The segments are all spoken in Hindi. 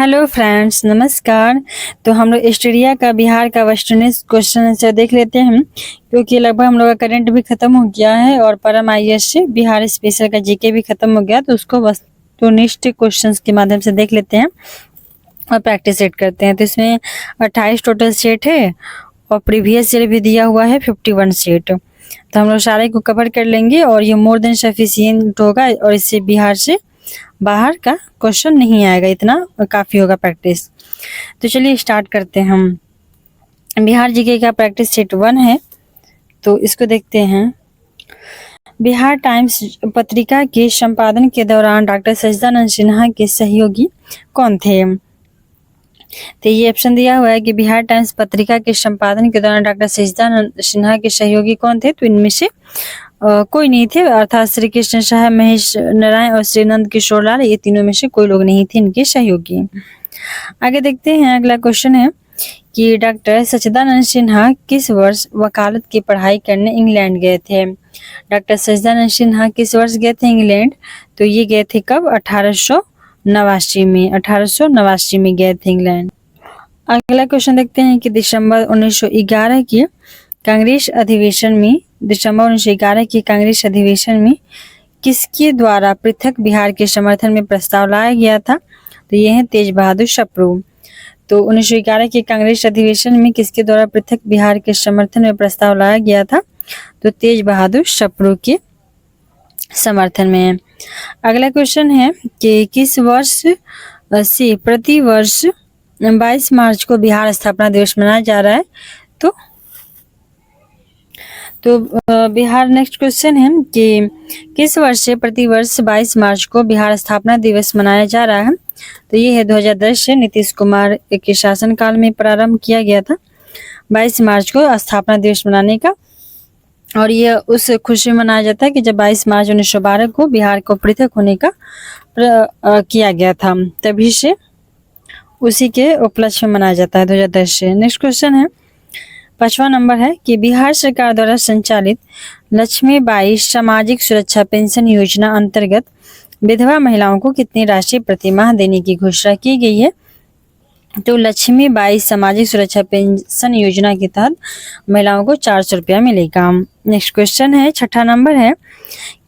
हेलो फ्रेंड्स, नमस्कार। तो हम लोग स्टडिया का बिहार का वेस्टर्निस क्वेश्चन आंसर देख लेते हैं, क्योंकि लगभग हम लोग का करंट भी खत्म हो गया है और परम आईएएस से बिहार स्पेशल का जीके भी खत्म हो गया। तो उसको वस्तुनिष्ठ क्वेश्चंस के माध्यम से देख लेते हैं और प्रैक्टिस सेट करते हैं। तो इसमें 28 टोटल सेट है और प्रीवियस ईयर भी दिया हुआ है 51 सेट। तो हम लोग सारे को कवर कर लेंगे और ये मोर देन सफिशिएंट होगा और इससे बिहार से बाहर का क्वेश्चन नहीं आएगा, इतना काफ़ी होगा प्रैक्टिस। तो चलिए स्टार्ट करते हैं। हम बिहार जीके का प्रैक्टिस सेट 1 है, तो इसको देखते हैं। बिहार टाइम्स पत्रिका के संपादन के दौरान डॉक्टर सच्चिदानंद सिन्हा के सहयोगी कौन थे? तो ये ऑप्शन दिया हुआ है कि बिहार टाइम्स पत्रिका के संपादन के दौरान डॉक्टर सच्चिदानंद सिन्हा के सहयोगी कौन थे। तो इनमें से कोई नहीं थे, अर्थात श्री कृष्ण साहब, महेश नारायण और श्रीनंद किशोर लाल, ये तीनों में से कोई लोग नहीं थे इनके सहयोगी। आगे देखते हैं, अगला क्वेश्चन है कि डॉक्टर सच्चिदानंद सिन्हा किस वर्ष वकालत की पढ़ाई करने इंग्लैंड गए थे? डॉक्टर सच्चिदानंद सिन्हा किस वर्ष गए थे इंग्लैंड? तो ये गए थे कब? 1889 में। 1889 में गए थे इंग्लैंड। अगला क्वेश्चन देखते हैं कि दिसंबर 1911 के कांग्रेस अधिवेशन में किसके द्वारा पृथक बिहार के समर्थन में प्रस्ताव लाया गया था? तो ये है तेज बहादुर सप्रू। तो 1911 के कांग्रेस अधिवेशन में किसके द्वारा पृथक बिहार के समर्थन में प्रस्ताव लाया गया था? तो तेज बहादुर सप्रू के समर्थन में। अगला क्वेश्चन है कि किस वर्ष से प्रति वर्ष 22 मार्च को बिहार स्थापना दिवस मनाया जा रहा है? तो बिहार नेक्स्ट क्वेश्चन है कि किस वर्ष से प्रति वर्ष 22 मार्च को बिहार स्थापना दिवस मनाया जा रहा है? तो ये है 2010 से नीतीश कुमार के शासनकाल में प्रारंभ किया गया था 22 मार्च को स्थापना दिवस मनाने का। और ये उस खुशी में मनाया जाता है कि जब 22 मार्च 1912 को बिहार को पृथक होने का किया गया था, तभी से उसी के उपलक्ष्य में मनाया जाता है 2010 से। नेक्स्ट क्वेश्चन है 5वां नंबर है कि बिहार सरकार द्वारा संचालित लक्ष्मीबाई सामाजिक सुरक्षा पेंशन योजना अंतर्गत विधवा महिलाओं को कितनी राशि प्रतिमाह देने की घोषणा की गई है? तो लक्ष्मीबाई सामाजिक सुरक्षा पेंशन योजना के तहत महिलाओं को 400 रुपया मिलेगा। नेक्स्ट क्वेश्चन है 6ठा नंबर है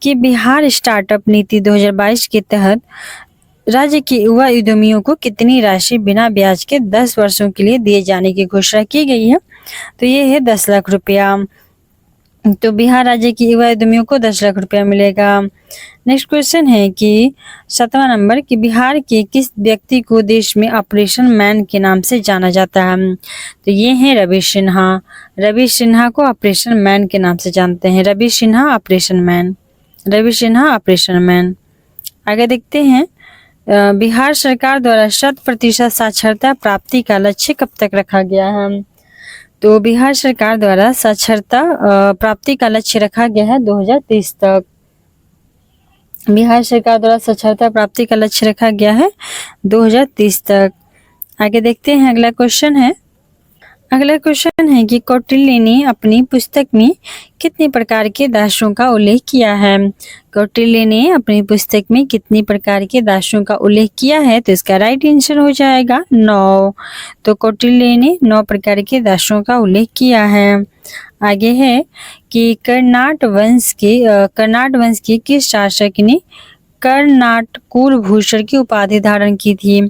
कि बिहार स्टार्टअप नीति 2022 के तहत राज्य के युवा उद्यमियों को कितनी राशि बिना ब्याज के 10 वर्षों के लिए दिए जाने की घोषणा की गई है? तो ये है 10 लाख रुपया। तो बिहार राज्य के युवा उद्यमियों को 10 लाख रुपया मिलेगा। नेक्स्ट क्वेश्चन है कि 7वां नंबर कि बिहार के किस व्यक्ति को देश में ऑपरेशन मैन के नाम से जाना जाता है? तो ये है रवि सिन्हा। रवि सिन्हा को ऑपरेशन मैन के नाम से जानते हैं। Ravi Sinha operation man. आगे देखते हैं, बिहार सरकार द्वारा 100% साक्षरता प्राप्ति का लक्ष्य कब तक रखा गया है? तो बिहार सरकार द्वारा साक्षरता प्राप्ति का लक्ष्य रखा गया है 2030 तक। बिहार सरकार द्वारा साक्षरता प्राप्ति का लक्ष्य रखा गया है 2030 तक। आगे देखते हैं, अगला क्वेश्चन है कि कौटिल्य ने अपनी पुस्तक में कितने प्रकार के दासों का उल्लेख किया है? कौटिल्य ने अपनी पुस्तक में कितनी प्रकार के दासों का उल्लेख किया है? तो इसका राइट आंसर हो जाएगा 9। तो कौटिल्य ने 9 प्रकार के दासों का उल्लेख किया है। आगे है कि कर्नाट वंश के किस शासक ने कर्नाट कुलभूषण की उपाधि धारण की थी?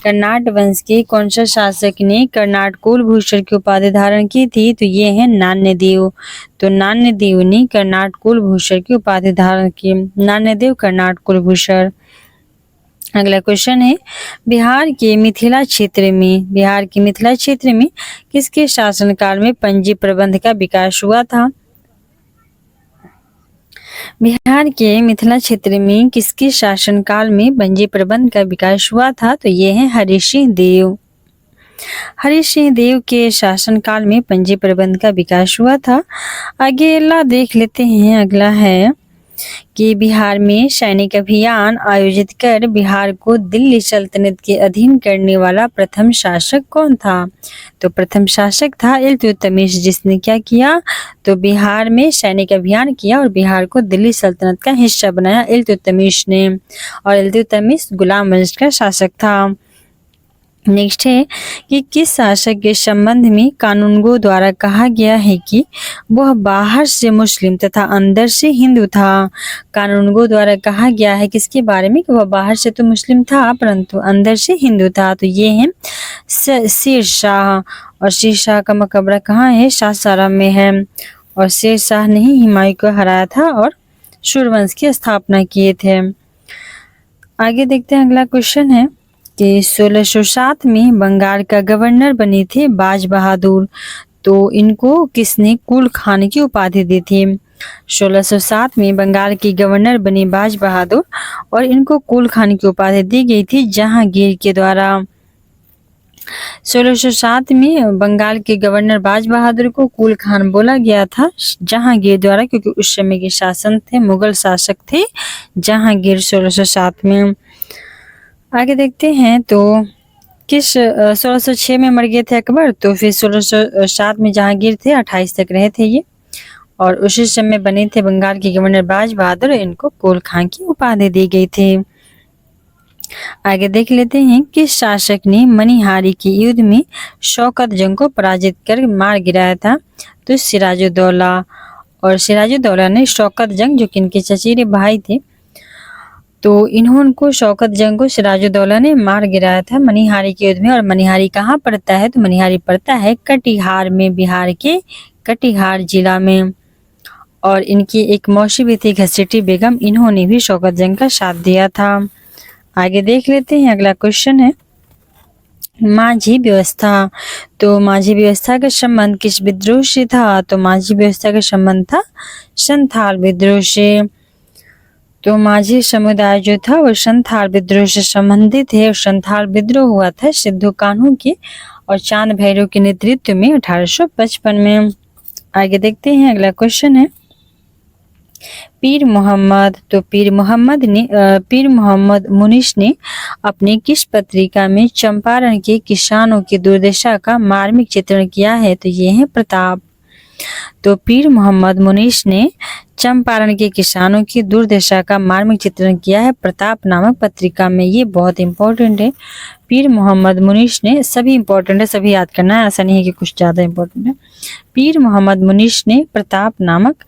कर्नाट वंश के कौन सा शासक ने कर्नाट कुलभूषण की उपाधि धारण की थी? तो ये है नान्यदेव। तो नान्यदेव ने कर्नाट कुलभूषण की उपाधि धारण की। नान्यदेव कर्नाट कुलभूषण। अगला क्वेश्चन है बिहार के मिथिला क्षेत्र में किसके शासनकाल में पंजी प्रबंध का विकास हुआ था? बिहार के मिथिला क्षेत्र में किसके शासनकाल में पंजी प्रबंध का विकास हुआ था? तो ये है हरि सिंह देव के शासनकाल में पंजी प्रबंध का विकास हुआ था। अगला देख लेते हैं, अगला है कि बिहार में सैनिक अभियान आयोजित कर बिहार को दिल्ली सल्तनत के अधीन करने वाला प्रथम शासक कौन था? तो प्रथम शासक था इल्तुतमिश, जिसने क्या किया? तो बिहार में सैनिक अभियान किया और बिहार को दिल्ली सल्तनत का हिस्सा बनाया इल्तुतमिश ने। और इल्तुतमिश गुलाम वंश का शासक था। नेक्स्ट है कि किस शासक के संबंध में कानूनगो द्वारा कहा गया है कि वह बाहर से मुस्लिम तथा अंदर से हिंदू था। कानूनगो द्वारा कहा गया है किसके बारे में कि वह बाहर से तो मुस्लिम था परंतु अंदर से हिंदू था। तो ये है शेर शाह, और शेर शाह का मकबरा कहाँ है? सासाराम में है। और शेर शाह ने ही हुमायूं को हराया था और सूर्यवंश की स्थापना किए थे। आगे देखते हैं, अगला क्वेश्चन है कि 1607 में बंगाल का गवर्नर बने थे बाज बहादुर, तो इनको किसने कुल खान की उपाधि दी थी? 1607 में बंगाल के गवर्नर बने बाज बहादुर और इनको कुल खान की उपाधि दी गई थी जहांगीर के द्वारा। 1607 में बंगाल के गवर्नर बाज बहादुर को कुल खान बोला गया था जहांगीर द्वारा, क्योंकि उस समय के शासन थे, मुगल शासक थे जहांगीर 1607 में। आगे देखते हैं, तो किस 1606 में मर गए थे अकबर, तो फिर 1607 में जहांगीर थे, 28 तक रहे थे ये, और उसी समय बने थे बंगाल के गवर्नर बाज बहादुर, इनको कुल खान की उपाधि दी गई थी। आगे देख लेते हैं, किस शासक ने मनिहारी के युद्ध में शौकत जंग को पराजित कर मार गिराया था? तो सिराजुद्दौला, और सिराजुद्दौला ने शौकत जंग, जो कि इनके चचेरे भाई थे, तो इन्होंने को शौकत जंग को सिराजुद्दौला ने मार गिराया था मनिहारी के युद्ध में। और मनिहारी कहाँ पड़ता है? तो मनिहारी पड़ता है कटिहार में, बिहार के कटिहार जिला में। और इनकी एक मौसी भी थी घसीटी बेगम, इन्होंने भी शौकत जंग का साथ दिया था। आगे देख लेते हैं, अगला क्वेश्चन है माझी व्यवस्था। तो माझी व्यवस्था का संबंध किस विद्रोह से था? तो माझी व्यवस्था का संबंध था संथाल विद्रोह से। तो माझी समुदाय जो था वो संथाल विद्रोह से संबंधित है। और संथाल विद्रोह हुआ था सिद्धू कान्हू के और चांद भैरव के नेतृत्व में 1855 में। आगे देखते हैं, अगला क्वेश्चन है पीर मोहम्मद। तो पीर मोहम्मद मुनीश ने अपने किस पत्रिका में चंपारण के किसानों की दुर्दशा का मार्मिक चित्रण किया है? तो ये है प्रताप। तो पीर मोहम्मद मुनीश ने चंपारण के किसानों की दुर्दशा का मार्मिक चित्रण किया है प्रताप नामक पत्रिका में। ये बहुत इंपॉर्टेंट है। पीर मोहम्मद मुनीश ने, सभी इंपॉर्टेंट है, सभी याद करना है, ऐसा नहीं है कि कुछ ज्यादा इंपॉर्टेंट है। पीर मोहम्मद मुनीश ने प्रताप नामक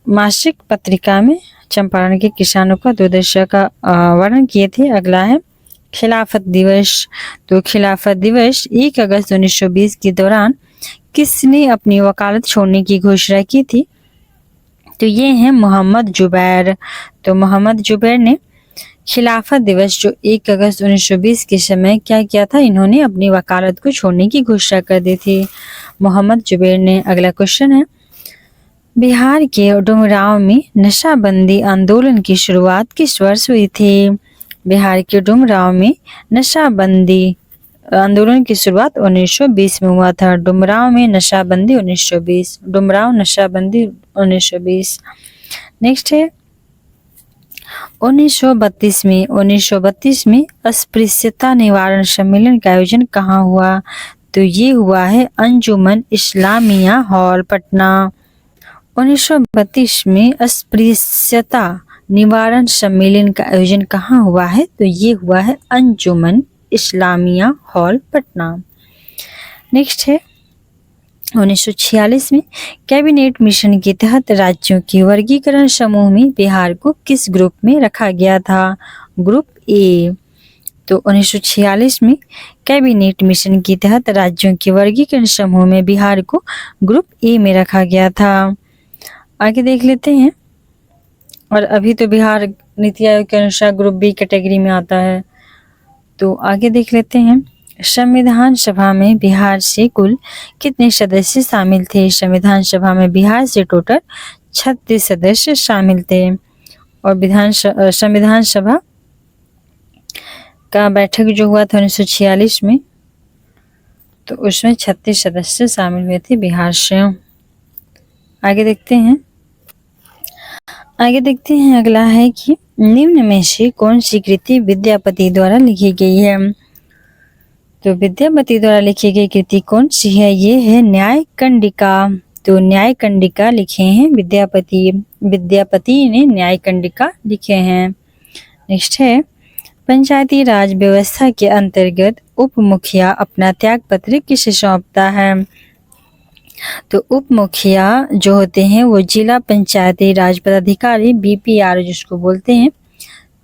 मासिक पत्रिका में चंपारण के किसानों का दुर्दशा का वर्णन किए थे। अगला है खिलाफत दिवस। तो खिलाफत दिवस 1 अगस्त 1920 के दौरान किसने अपनी वकालत छोड़ने की घोषणा की थी? तो ये है मोहम्मद जुबैर। तो मोहम्मद जुबैर ने खिलाफत दिवस जो 1 अगस्त 1920 के समय क्या किया था? इन्होंने अपनी वकालत को छोड़ने की घोषणा कर दी थी मोहम्मद जुबैर ने। अगला क्वेश्चन है बिहार के डुमरांव में नशाबंदी आंदोलन की शुरुआत किस वर्ष हुई थी? बिहार के डुमरांव में नशाबंदी आंदोलन की शुरुआत 1920 में हुआ था। डुमरांव में नशाबंदी 1920, डुमरांव नशाबंदी 1920। नेक्स्ट है 1932 में अस्पृश्यता निवारण सम्मेलन का आयोजन कहाँ हुआ? तो ये हुआ है अंजुमन इस्लामिया हॉल पटना। 1932 में अस्पृश्यता निवारण सम्मेलन का आयोजन कहाँ हुआ है? तो ये हुआ है अंजुमन इस्लामिया हॉल पटना। नेक्स्ट है 1946 में कैबिनेट मिशन के तहत राज्यों के वर्गीकरण समूह में बिहार को किस ग्रुप में रखा गया था? Group A. तो 1946 में कैबिनेट मिशन के तहत राज्यों के वर्गीकरण समूह में बिहार को ग्रुप ए में रखा गया था। आगे देख लेते हैं, और अभी तो बिहार नीति आयोग के अनुसार ग्रुप बी कैटेगरी में आता है। तो आगे देख लेते हैं संविधान सभा में बिहार से कुल कितने सदस्य शामिल थे? संविधान सभा में बिहार से टोटल 36 सदस्य शामिल थे। और संविधान सभा का बैठक जो हुआ था 1946 में, तो उसमें 36 सदस्य शामिल हुए थे बिहार से। आगे देखते हैं, अगला है कि निम्न में से कौन सी कृति विद्यापति द्वारा लिखी गई है? तो विद्यापति द्वारा लिखी गई कृति कौन सी है? ये है न्याय कंडिका। तो न्याय कंडिका लिखे हैं विद्यापति ने न्याय कंडिका लिखे हैं। नेक्स्ट है पंचायती राज व्यवस्था के अंतर्गत उप मुखिया अपना त्याग पत्र किसे सौंपता है? तो उप मुखिया जो होते हैं वो जिला पंचायती राज पदाधिकारी बीपीआर जिसको बोलते हैं,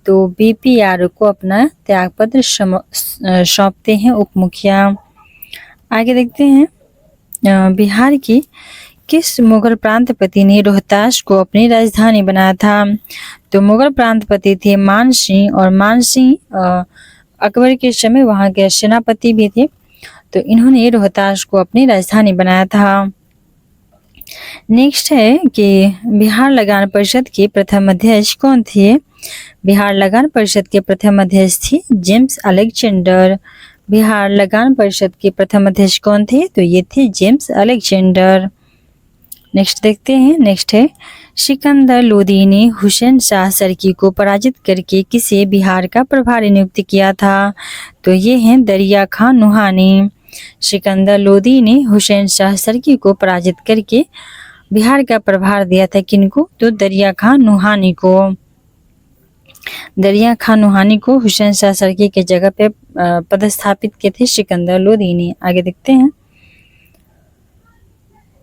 तो बीपीआर को अपना त्यागपत्र सौंपते हैं उप मुखिया। आगे देखते हैं, बिहार की किस मुगल प्रांतपति ने रोहतास को अपनी राजधानी बनाया था? तो मुगल प्रांतपति थे मान सिंह, और मान सिंह अकबर के समय वहाँ के सेनापति भी थे, तो इन्होंने रोहतास को अपनी राजधानी बनाया था। नेक्स्ट है कि बिहार लगान परिषद के प्रथम अध्यक्ष कौन थे? बिहार लगान परिषद के प्रथम अध्यक्ष थे जेम्स अलेक्जेंडर। बिहार लगान परिषद के प्रथम अध्यक्ष कौन थे? तो ये थे जेम्स अलेक्जेंडर। नेक्स्ट देखते हैं, नेक्स्ट है सिकंदर लोदी ने हुसैन शाह सरकी को पराजित करके किसे बिहार का प्रभारी नियुक्त किया था? तो ये हैं दरिया खान नुहानी। सिकंदर लोदी ने हुसैन शाह सरकी को पराजित करके बिहार का प्रभार दिया था किनको? तो दरिया खान नुहानी को। दरिया खान नुहानी को हुसैन शाह सरकी के जगह पे पदस्थापित किए थे सिकंदर लोदी ने। आगे देखते हैं,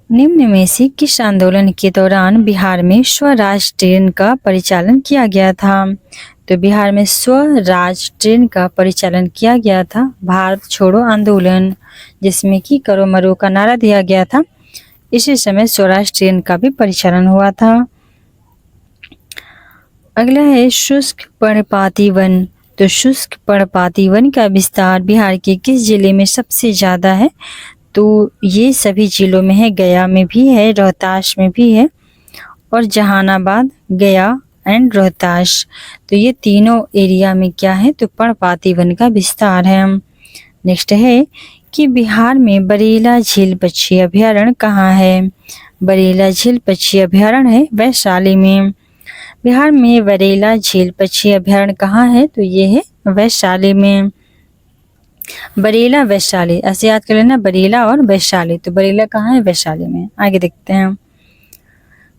निम्न में से किस आंदोलन के दौरान बिहार में स्वराज ट्रेन का परिचालन किया गया था? तो बिहार में स्वराज ट्रेन का परिचालन किया गया था भारत छोड़ो आंदोलन, जिसमें कि करो मरो का नारा दिया गया था। इसी समय स्वराज ट्रेन का भी परिचालन हुआ था। अगला है शुष्क पर्णपाती वन। तो शुष्क पर्णपाती वन का विस्तार बिहार के किस जिले में सबसे ज्यादा है? तो ये सभी जिलों में है, गया में भी है, रोहतास में भी है, और जहानाबाद, गया एंड रोहतास, तो ये तीनों एरिया में क्या है? तो पर्णपाती वन का विस्तार है। नेक्स्ट है कि बिहार में बरेला झील पक्षी अभयारण्य कहाँ है? बरेला झील पक्षी अभयारण्य है वैशाली में। बिहार में बरेला झील पक्षी अभयारण्य कहाँ है? तो ये है वैशाली में। बरेला वैशाली ऐसे याद कर लेना, बरेला और वैशाली। तो बरेला कहाँ है? वैशाली में। आगे देखते हैं,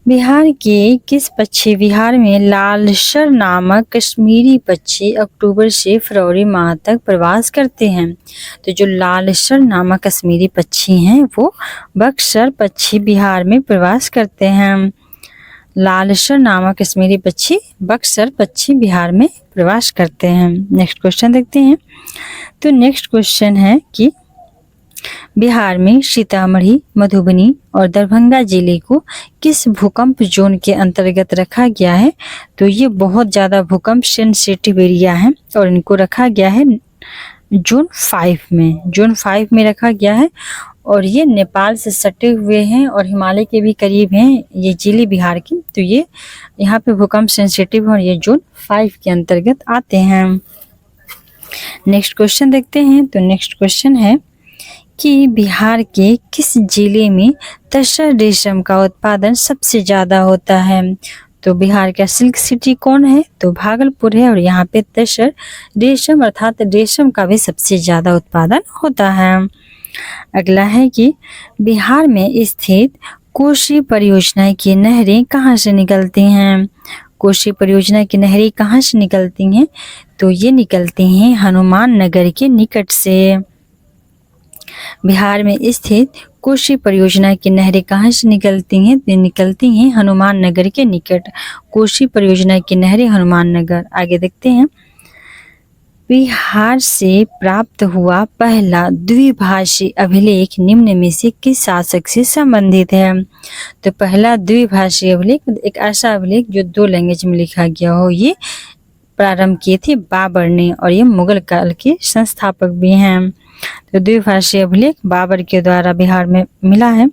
बिहार के किस पक्षी विहार में लालसर नामक कश्मीरी पक्षी अक्टूबर से फरवरी माह तक प्रवास करते हैं? तो जो लालसर नामक कश्मीरी पक्षी हैं वो बक्सर पक्षी बिहार में प्रवास करते हैं। लालसर नामक कश्मीरी पक्षी बक्सर पक्षी बिहार में प्रवास करते हैं। नेक्स्ट क्वेश्चन देखते हैं, तो नेक्स्ट क्वेश्चन है कि बिहार में सीतामढ़ी, मधुबनी और दरभंगा जिले को किस भूकंप जोन के अंतर्गत रखा गया है? तो ये बहुत ज़्यादा भूकंप सेंसिटिव एरिया है और इनको रखा गया है जोन 5 में। जोन 5 में रखा गया है और ये नेपाल से सटे हुए हैं और हिमालय के भी करीब हैं ये जिले बिहार की, तो ये यहाँ पे भूकंप सेंसिटिव और ये जोन 5 के अंतर्गत आते हैं। नेक्स्ट क्वेश्चन देखते हैं, तो नेक्स्ट क्वेश्चन है कि बिहार के किस जिले में तसर रेशम का उत्पादन सबसे ज़्यादा होता है? तो बिहार का सिल्क सिटी कौन है? तो भागलपुर है और यहाँ पे तसर रेशम अर्थात रेशम का भी सबसे ज़्यादा उत्पादन होता है। अगला है कि बिहार में स्थित कोसी परियोजना की नहरें कहाँ से निकलती हैं? कोसी परियोजना की नहरें कहाँ से निकलती हैं? तो ये निकलती हैं हनुमान नगर के निकट से। बिहार में स्थित कोसी परियोजना की नहरें कहाँ से निकलती हैं? तो निकलती हैं हनुमान नगर के निकट। कोसी परियोजना की नहरें हनुमान नगर। आगे देखते हैं, बिहार से प्राप्त हुआ पहला द्विभाषी अभिलेख निम्न में से किस शासक से संबंधित है? तो पहला द्विभाषी अभिलेख एक ऐसा अभिलेख जो 2 लैंग्वेज में लिखा गया हो, ये प्रारंभ किए थे बाबर ने और ये मुगल काल के संस्थापक भी हैं। तो द्विभाषी अभिलेख बाबर के द्वारा बिहार में मिला है।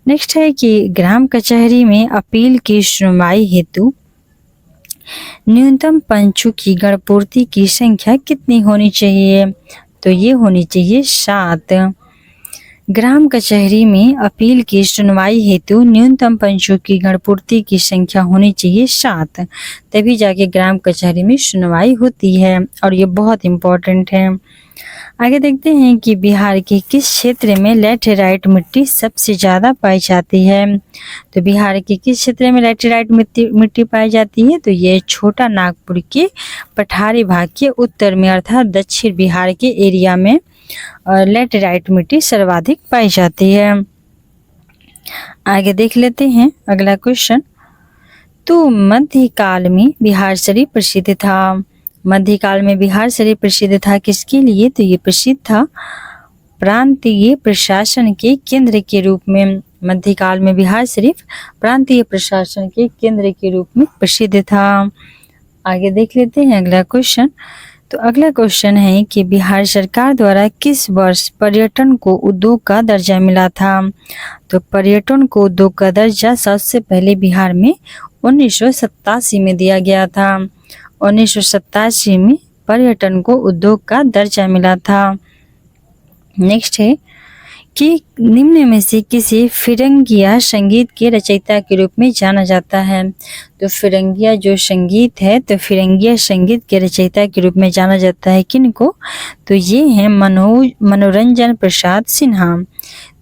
नेक्स्ट है कि ग्राम कचहरी में अपील की सुनवाई हेतु न्यूनतम पंचों की गणपूर्ति की संख्या कितनी होनी चाहिए? तो ये होनी चाहिए 7। ग्राम कचहरी में अपील की सुनवाई हेतु न्यूनतम पंचों की गणपूर्ति की संख्या होनी चाहिए 7, तभी जाके ग्राम कचहरी में सुनवाई होती है और ये बहुत इम्पोर्टेंट है। आगे देखते हैं कि बिहार के किस क्षेत्र में लैटेराइट मिट्टी सबसे ज़्यादा पाई जाती है। तो बिहार के किस क्षेत्र में लैटेराइट मिट्टी पाई जाती है, तो ये छोटा नागपुर के पठारी भाग के उत्तर में अर्थात दक्षिण बिहार के एरिया में लैटेराइट मिट्टी सर्वाधिक पाई जाती है। आगे देख लेते हैं अगला क्वेश्चन। तो मध्यकाल में बिहार शरीफ प्रसिद्ध था। मध्यकाल में बिहार शरीफ प्रसिद्ध था किसके लिए, तो ये प्रसिद्ध था प्रांतीय प्रशासन के केंद्र के रूप में। मध्यकाल में बिहार शरीफ प्रांतीय प्रशासन के केंद्र के रूप में प्रसिद्ध था। आगे देख लेते हैं अगला क्वेश्चन। तो अगला क्वेश्चन है कि बिहार सरकार द्वारा किस वर्ष पर्यटन को उद्योग का दर्जा मिला था। तो पर्यटन को उद्योग का दर्जा सबसे पहले बिहार में 1987 में दिया गया था। 1987 में पर्यटन को उद्योग का दर्जा मिला था। नेक्स्ट है कि निम्न में से किसे फिरंगिया संगीत के रचयिता के रूप में जाना जाता है। तो फिरंगिया जो संगीत है, तो फिरंगिया संगीत के रचयिता के रूप में जाना जाता है किनको, तो ये हैं मनोरंजन प्रसाद सिन्हा।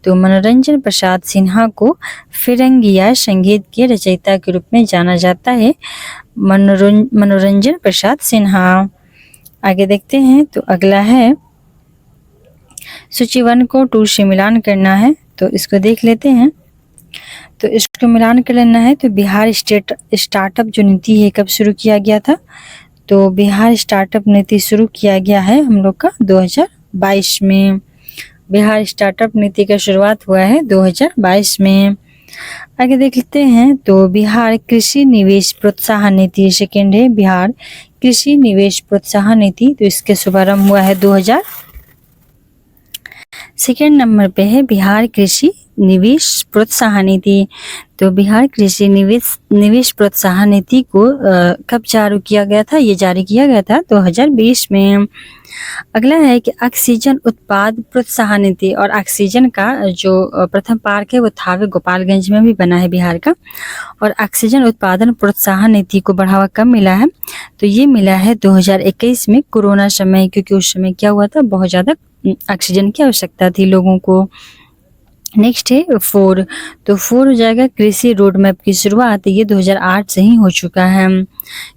तो मनोरंजन प्रसाद सिन्हा को फिरंगिया संगीत के रचयिता के रूप में जाना जाता है, मनोरंजन प्रसाद सिन्हा। आगे देखते हैं। तो अगला है सूची 1 को 2 से मिलान करना है, तो इसको देख लेते हैं। तो इसको मिलान कर लेना है। तो बिहार स्टार्टअप जो नीति है कब शुरू किया गया था, तो बिहार स्टार्टअप नीति शुरू किया गया है हम लोग का 2022 में। बिहार स्टार्टअप नीति का शुरुआत हुआ है 2022 में। आगे देख लेते हैं। तो बिहार कृषि निवेश प्रोत्साहन नीति सेकेंड है, बिहार कृषि निवेश प्रोत्साहन नीति। तो इसके शुभारंभ हुआ है 2000। सेकेंड नंबर पे है बिहार कृषि निवेश प्रोत्साहन नीति। तो बिहार कृषि निवेश प्रोत्साहन नीति को कब जारी किया गया था, ये जारी किया गया था 2020 में। अगला है कि ऑक्सीजन उत्पाद प्रोत्साहन नीति, और ऑक्सीजन का जो प्रथम पार्क है वो थावे गोपालगंज में भी बना है बिहार का। और ऑक्सीजन उत्पादन प्रोत्साहन नीति को बढ़ावा कब मिला है, तो ये मिला है 2021 में कोरोना समय, क्योंकि उस समय क्या हुआ था, बहुत ज़्यादा ऑक्सीजन की आवश्यकता थी लोगों को। नेक्स्ट है 4। तो 4 हो जाएगा कृषि रोड मैप की शुरुआत, ये 2008 से ही हो चुका है।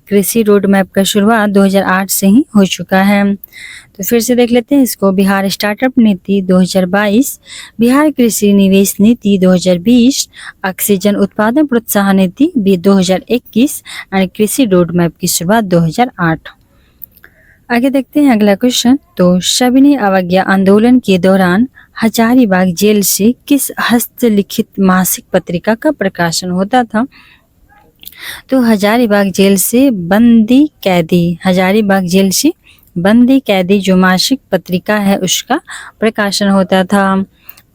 कृषि रोड मैप का शुरुआत 2008 से ही हो चुका है। तो फिर से देख लेते हैं इसको। बिहार स्टार्टअप नीति 2022, बिहार कृषि निवेश नीति 2020, ऑक्सीजन उत्पादन प्रोत्साहन नीति 2021 और कृषि रोड मैप की शुरुआत 2008। आगे देखते हैं अगला क्वेश्चन। तो सविनय अवज्ञा आंदोलन के दौरान हजारीबाग जेल से किस हस्तलिखित मासिक पत्रिका का प्रकाशन होता था। तो हजारीबाग जेल से बंदी कैदी, हजारीबाग जेल से बंदी कैदी जो मासिक पत्रिका है उसका प्रकाशन होता था।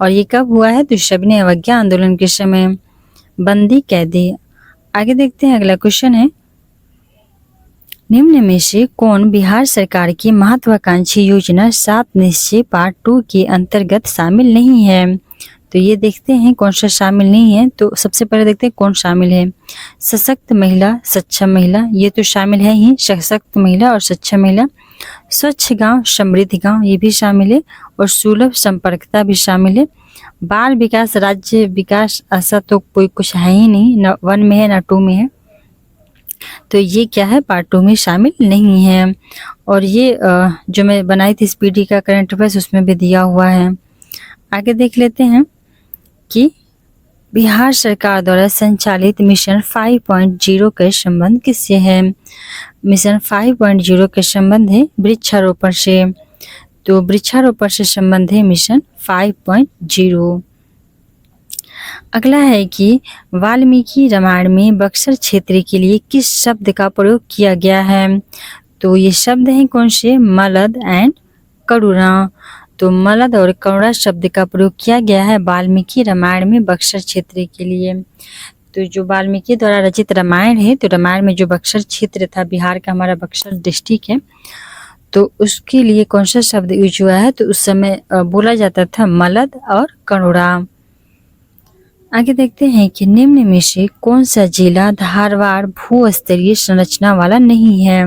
और ये कब हुआ है, तो सविनय अवज्ञा आंदोलन के समय, बंदी कैदी। आगे देखते हैं अगला क्वेश्चन है। निम्न में से कौन बिहार सरकार की महत्वाकांक्षी योजना 7 निश्चय पार्ट 2 के अंतर्गत शामिल नहीं है। तो ये देखते हैं कौन सा शामिल नहीं है। तो सबसे पहले देखते हैं कौन शामिल है। सशक्त महिला, सक्षम महिला, ये तो शामिल है ही, सशक्त महिला और सक्षम महिला। स्वच्छ गांव, समृद्ध गांव, ये भी शामिल है। और सुलभ संपर्कता भी शामिल है। बाल विकास, राज्य विकास, ऐसा तो कोई कुछ है ही नहीं, न 1 में है न 2 में है, तो ये क्या है, पार्ट 2 में शामिल नहीं है। और ये जो मैं बनाई थी स्पीडी का करंट अफेयर्स, उसमें भी दिया हुआ है। आगे देख लेते हैं कि बिहार सरकार द्वारा संचालित मिशन 5.0 का संबंध किससे है। मिशन 5.0 का संबंध है वृक्षारोपण से। तो वृक्षारोपण से संबंध है मिशन 5.0। अगला है कि वाल्मीकि रामायण में बक्सर क्षेत्र के लिए किस शब्द का प्रयोग किया गया है। तो ये शब्द हैं कौन से, मलद एंड करुणा। तो मलद और करुणा शब्द का प्रयोग किया गया है वाल्मीकि रामायण में बक्सर क्षेत्र के लिए। तो जो वाल्मीकि द्वारा रचित रामायण है, तो रामायण में जो बक्सर क्षेत्र था, बिहार का हमारा बक्सर डिस्ट्रिक्ट है, तो उसके लिए कौन सा शब्द यूज हुआ है, तो उस समय बोला जाता था मलद और करुणा। आगे देखते हैं कि निम्न में से कौन सा जिला धारवाड़ भू स्तरीय संरचना वाला नहीं है।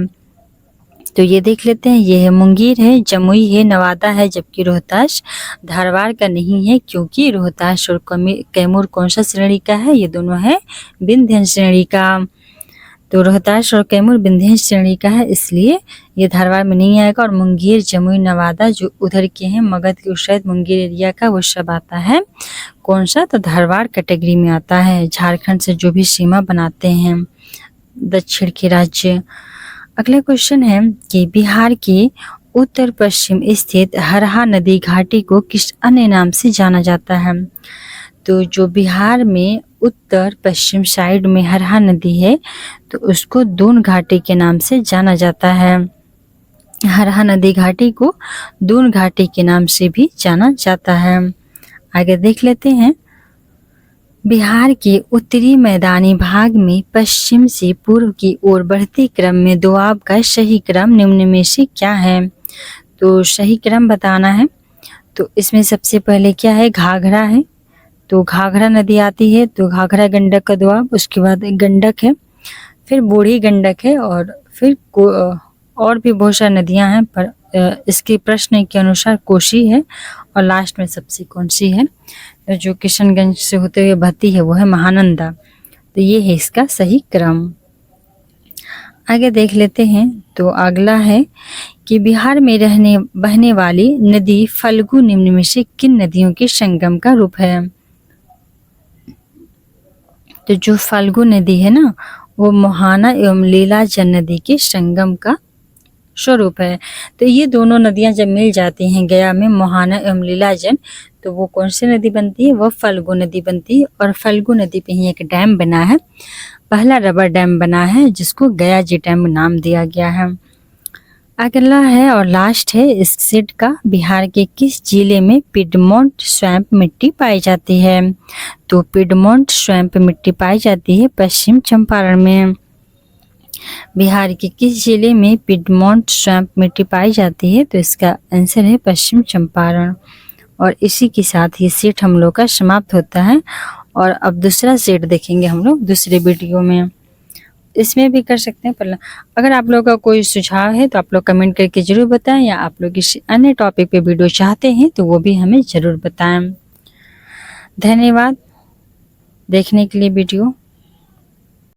तो ये देख लेते हैं, ये है मुंगेर है, जमुई है, नवादा है, जबकि रोहतास धारवाड़ का नहीं है, क्योंकि रोहतास और कैमूर कौन सा श्रेणी का है, ये दोनों है विंध्य श्रेणी का। तो रोहतास और कैमूर विंध्य श्रेणी का है, इसलिए ये धारवाड़ में नहीं आएगा। और मुंगेर, जमुई, नवादा जो उधर के हैं, मगध के उस साइड मुंगेर एरिया का, वो सब आता है कौन सा, तो धारवाड़ कैटेगरी में आता है। झारखंड से जो भी सीमा बनाते हैं दक्षिण के राज्य। अगला क्वेश्चन है कि बिहार के उत्तर पश्चिम स्थित हरहा नदी घाटी को किस अन्य नाम से जाना जाता है। तो जो बिहार में उत्तर पश्चिम साइड में हरहा नदी है, तो उसको दून घाटी के नाम से जाना जाता है। हरहा नदी घाटी को दून घाटी के नाम से भी जाना जाता है। आगे देख लेते हैं, बिहार के उत्तरी मैदानी भाग में पश्चिम से पूर्व की ओर बढ़ते क्रम में दोआब का सही क्रम निम्न में से क्या है। तो सही क्रम बताना है। तो इसमें सबसे पहले क्या है, घाघरा है, तो घाघरा नदी आती है, तो घाघरा गंडक का दोआब, उसके बाद गंडक है, फिर बूढ़ी गंडक है, और फिर और भी बहुत सारी नदियां हैं, पर इसके प्रश्न के अनुसार कोसी है, और लास्ट में सबसे कौन सी है जो किशनगंज से होते हुए बहती है, वो है महानंदा। तो ये है इसका सही क्रम। आगे देख लेते हैं, तो अगला है कि बिहार में बहने वाली नदी फल्गु निम्न में से किन नदियों के संगम का रूप है। तो जो फल्गु नदी है ना, वो मोहाना एवं लीलाजन नदी के संगम का स्वरूप है। तो ये दोनों नदियां जब मिल जाती हैं गया में, मोहाना एवं लीलाजन, तो वो कौन सी नदी बनती है, वो फल्गु नदी बनती है। और फल्गु नदी पे ही एक डैम बना है, पहला रबर डैम बना है, जिसको गया जी डैम नाम दिया गया है। अगला है और लास्ट है इस सेट का, बिहार के किस जिले में पिडमोंट स्वैम्प मिट्टी पाई जाती है। तो पिडमोंट स्वैम्प मिट्टी पाई जाती है पश्चिम चंपारण में। बिहार के किस जिले में पिडमोंट स्वैम्प मिट्टी पाई जाती है, तो इसका आंसर है पश्चिम चंपारण। और इसी के साथ ये सेट हम लोग का समाप्त होता है। और अब दूसरा सेट देखेंगे हम लोग दूसरे वीडियो में, इसमें भी कर सकते हैं। पर अगर आप लोगों का कोई सुझाव है तो आप लोग कमेंट करके जरूर बताएं, या आप लोग किसी अन्य टॉपिक पे वीडियो चाहते हैं तो वो भी हमें जरूर बताएं। धन्यवाद देखने के लिए वीडियो।